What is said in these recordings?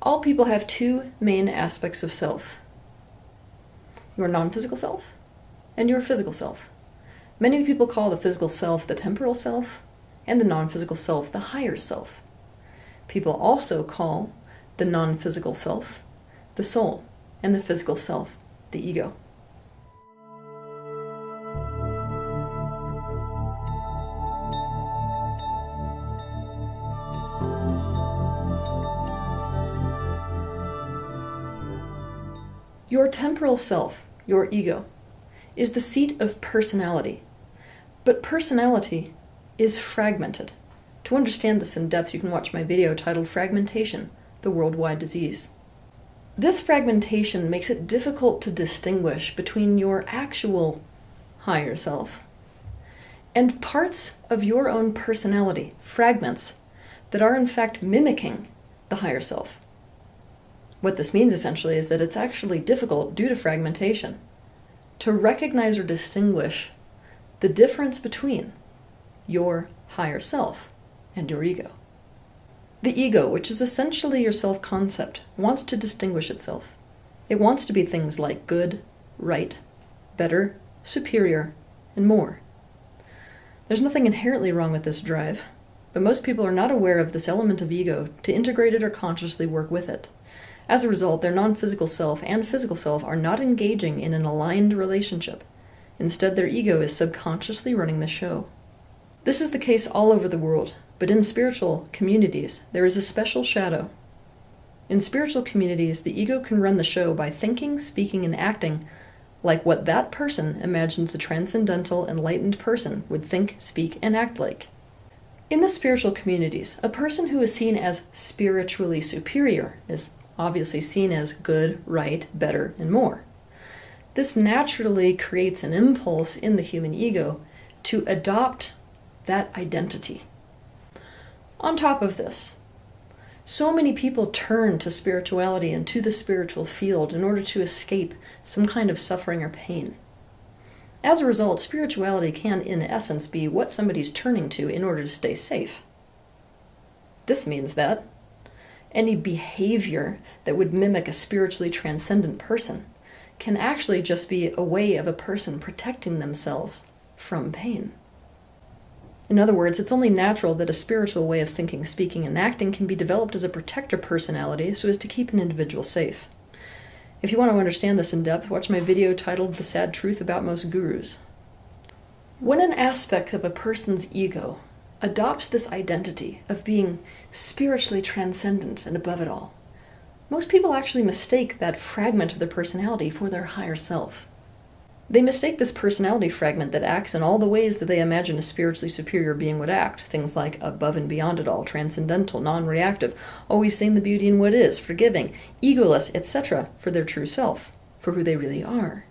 All people have two main aspects of self: your non-physical self and your physical self. Many people call the physical self the temporal self, and the non-physical self the higher self. People also call the non-physical self the soul, and the physical self the ego. Your temporal self, your ego, is the seat of personality. But personality is fragmented. To understand this in depth, you can watch my video titled Fragmentation, the Worldwide Disease. This fragmentation makes it difficult to distinguish between your actual higher self and parts of your own personality, fragments, that are in fact mimicking the higher self. What this means essentially is that it's actually difficult, due to fragmentation, to recognize or distinguish the difference between your higher self and your ego. The ego, which is essentially your self-concept, wants to distinguish itself. It wants to be things like good, right, better, superior, and more. There's nothing inherently wrong with this drive, but most people are not aware of this element of ego to integrate it or consciously work with it. As a result, their non-physical self and physical self are not engaging in an aligned relationship. Instead, their ego is subconsciously running the show. This is the case all over the world, but in spiritual communities, there is a special shadow. In spiritual communities, the ego can run the show by thinking, speaking, and acting like what that person imagines a transcendental, enlightened person would think, speak, and act like. In the spiritual communities, a person who is seen as spiritually superior is obviously seen as good, right, better, and more. This naturally creates an impulse in the human ego to adopt that identity. On top of this, so many people turn to spirituality and to the spiritual field in order to escape some kind of suffering or pain. As a result, spirituality can, in essence, be what somebody's turning to in order to stay safe. This means that any behavior that would mimic a spiritually transcendent person can actually just be a way of a person protecting themselves from pain. In other words, it's only natural that a spiritual way of thinking, speaking, and acting can be developed as a protector personality so as to keep an individual safe. If you want to understand this in depth, watch my video titled The Sad Truth About Most Gurus. When an aspect of a person's ego adopts this identity of being spiritually transcendent and above it all, most people actually mistake that fragment of their personality for their higher self. They mistake this personality fragment that acts in all the ways that they imagine a spiritually superior being would act, things like above and beyond it all, transcendental, non-reactive, always seeing the beauty in what is, forgiving, egoless, etc., for their true self, for who they really are.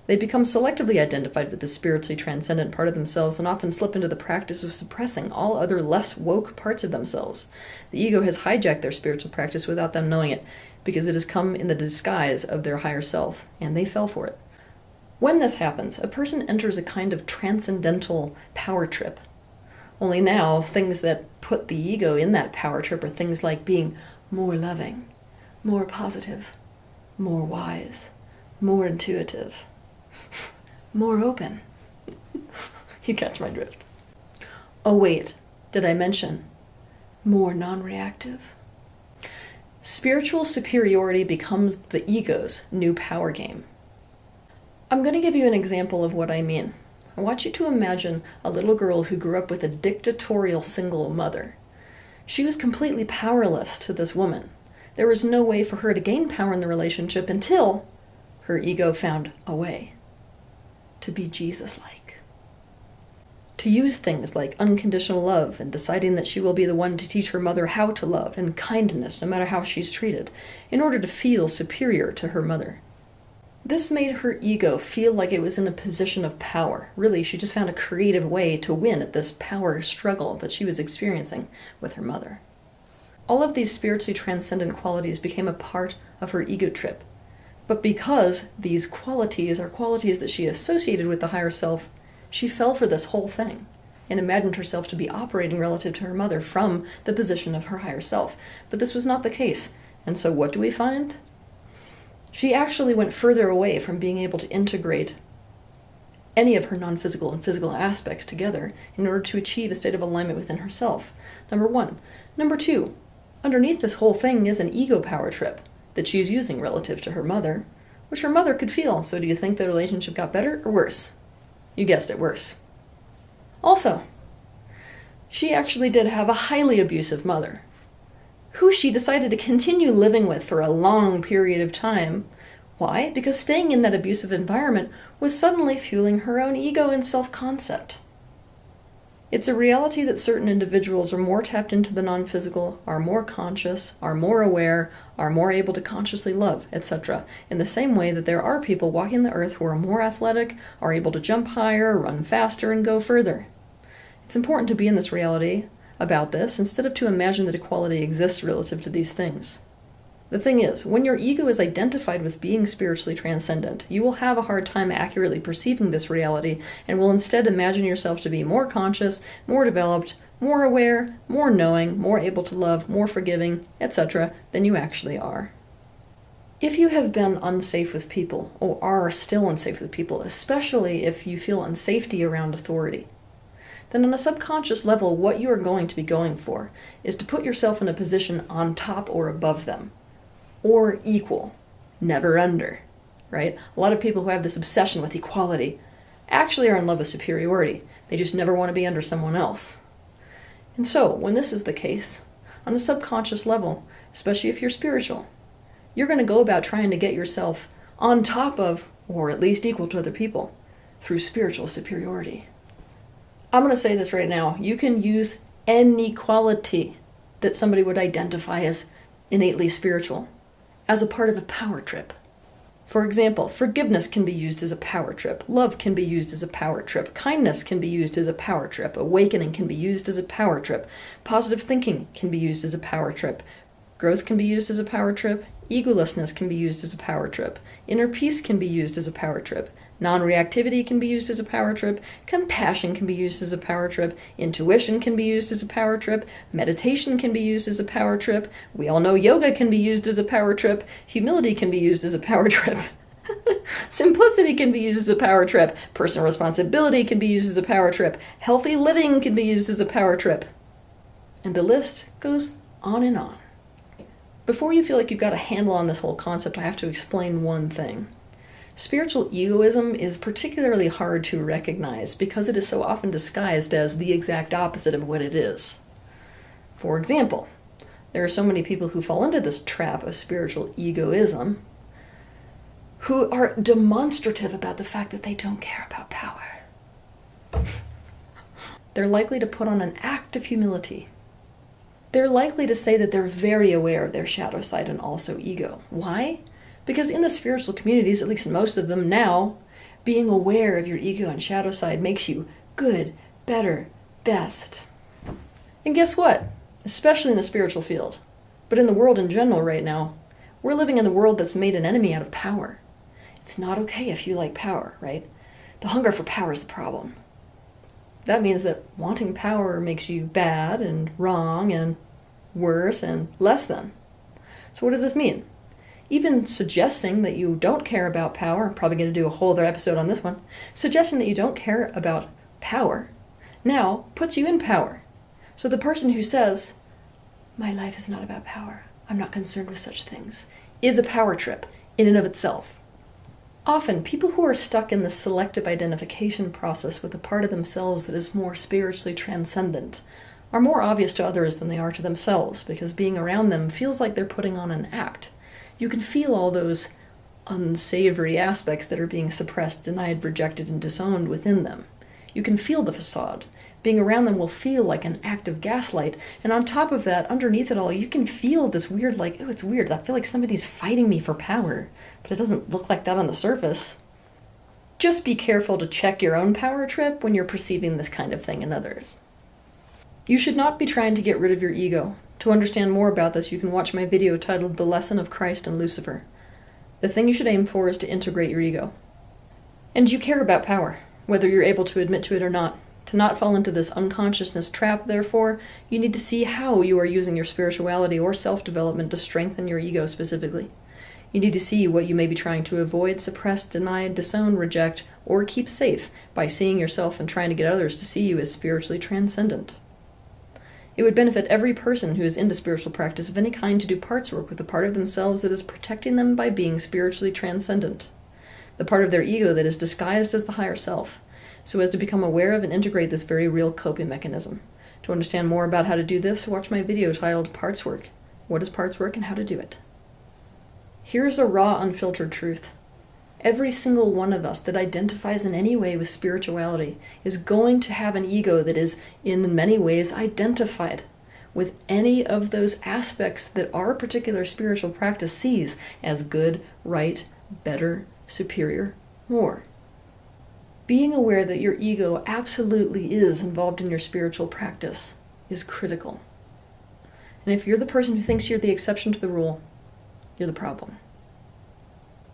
They become selectively identified with the spiritually transcendent part of themselves and often slip into the practice of suppressing all other less woke parts of themselves. The ego has hijacked their spiritual practice without them knowing it, because it has come in the disguise of their higher self, and they fell for it. When this happens, a person enters a kind of transcendental power trip. Only now, things that put the ego in that power trip are things like being more loving, more positive, more wise, more intuitive, more open. You catch my drift. Oh wait, did I mention more non-reactive? Spiritual superiority becomes the ego's new power game. I'm going to give you an example of what I mean. I want you to imagine a little girl who grew up with a dictatorial single mother. She was completely powerless to this woman. There was no way for her to gain power in the relationship until her ego found a way to be Jesus-like. To use things like unconditional love and deciding that she will be the one to teach her mother how to love and kindness no matter how she's treated, in order to feel superior to her mother. This made her ego feel like it was in a position of power. Really, she just found a creative way to win at this power struggle that she was experiencing with her mother. All of these spiritually transcendent qualities became a part of her ego trip. But because these qualities are qualities that she associated with the higher self, she fell for this whole thing. and imagined herself to be operating relative to her mother from the position of her higher self. But this was not the case. And so what do we find? She actually went further away from being able to integrate any of her non-physical and physical aspects together in order to achieve a state of alignment within herself. Number one. Number two, underneath this whole thing is an ego power trip that she's using relative to her mother, which her mother could feel. So do you think the relationship got better or worse? You guessed it, worse. Also, she actually did have a highly abusive mother, who she decided to continue living with for a long period of time. Why? Because staying in that abusive environment was suddenly fueling her own ego and self-concept. It's a reality that certain individuals are more tapped into the non-physical, are more conscious, are more aware, are more able to consciously love, etc. In the same way that there are people walking the earth who are more athletic, are able to jump higher, run faster, and go further. It's important to be in this reality about this instead of to imagine that equality exists relative to these things. The thing is, when your ego is identified with being spiritually transcendent, you will have a hard time accurately perceiving this reality and will instead imagine yourself to be more conscious, more developed, more aware, more knowing, more able to love, more forgiving, etc. than you actually are. If you have been unsafe with people, or are still unsafe with people, especially if you feel unsafety around authority, then on a subconscious level, what you are going to be going for is to put yourself in a position on top or above them. Or equal, never under, right? A lot of people who have this obsession with equality actually are in love with superiority. They just never want to be under someone else. And so, when this is the case, on a subconscious level, especially if you're spiritual, you're going to go about trying to get yourself on top of, or at least equal to other people, through spiritual superiority. I'm going to say this right now. You can use any quality that somebody would identify as innately spiritual as a part of a power trip. For example, forgiveness can be used as a power trip, love can be used as a power trip, kindness can be used as a power trip, awakening can be used as a power trip, positive thinking can be used as a power trip, growth can be used as a power trip, egolessness can be used as a power trip, inner peace can be used as a power trip, non-reactivity can be used as a power trip, compassion can be used as a power trip, intuition can be used as a power trip, meditation can be used as a power trip, we all know yoga can be used as a power trip, humility can be used as a power trip, simplicity can be used as a power trip, personal responsibility can be used as a power trip, healthy living can be used as a power trip. And the list goes on and on. Before you feel like you've got a handle on this whole concept, I have to explain one thing. Spiritual egoism is particularly hard to recognize because it is so often disguised as the exact opposite of what it is. For example, there are so many people who fall into this trap of spiritual egoism who are demonstrative about the fact that they don't care about power. They're likely to put on an act of humility. They're likely to say that they're very aware of their shadow side and also ego. Why? Because in the spiritual communities, at least in most of them now, being aware of your ego and shadow side makes you good, better, best. And guess what? Especially in the spiritual field, but in the world in general right now, we're living in a world that's made an enemy out of power. It's not okay if you like power, right? The hunger for power is the problem. That means that wanting power makes you bad and wrong and worse and less than. So what does this mean? Even suggesting that you don't care about power, I'm probably going to do a whole other episode on this one, suggesting that you don't care about power now puts you in power. So the person who says, my life is not about power, I'm not concerned with such things, is a power trip in and of itself. Often, people who are stuck in the selective identification process with a part of themselves that is more spiritually transcendent are more obvious to others than they are to themselves, because being around them feels like they're putting on an act. You can feel all those unsavory aspects that are being suppressed, denied, rejected, and disowned within them. You can feel the facade. Being around them will feel like an act of gaslight, and on top of that, underneath it all, you can feel this weird, like, oh, it's weird, I feel like somebody's fighting me for power, but it doesn't look like that on the surface. Just be careful to check your own power trip when you're perceiving this kind of thing in others. You should not be trying to get rid of your ego. To understand more about this, you can watch my video titled The Lesson of Christ and Lucifer. The thing you should aim for is to integrate your ego. And you care about power, whether you're able to admit to it or not. To not fall into this unconsciousness trap, therefore, you need to see how you are using your spirituality or self-development to strengthen your ego specifically. You need to see what you may be trying to avoid, suppress, deny, disown, reject, or keep safe by seeing yourself and trying to get others to see you as spiritually transcendent. It would benefit every person who is into spiritual practice of any kind to do parts work with the part of themselves that is protecting them by being spiritually transcendent, the part of their ego that is disguised as the higher self, so as to become aware of and integrate this very real coping mechanism. To understand more about how to do this, watch my video titled Parts Work: What is Parts Work and How to Do It? Here's a raw, unfiltered truth. Every single one of us that identifies in any way with spirituality is going to have an ego that is, in many ways, identified with any of those aspects that our particular spiritual practice sees as good, right, better, superior, more. Being aware that your ego absolutely is involved in your spiritual practice is critical. And if you're the person who thinks you're the exception to the rule, you're the problem.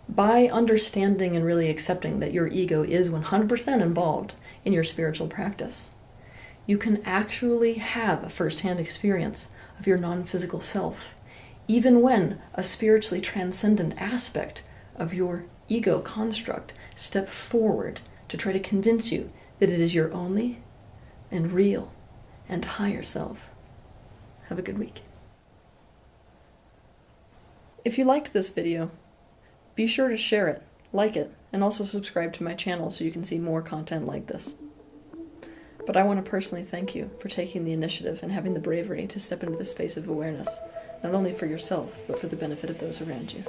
By understanding and really accepting that your ego is 100% involved in your spiritual practice, you can actually have a first-hand experience of your non-physical self, even when a spiritually transcendent aspect of your ego construct steps forward to try to convince you that it is your only and real and higher self. Have a good week. If you liked this video, be sure to share it, like it, and also subscribe to my channel so you can see more content like this. But I want to personally thank you for taking the initiative and having the bravery to step into this space of awareness, not only for yourself, but for the benefit of those around you.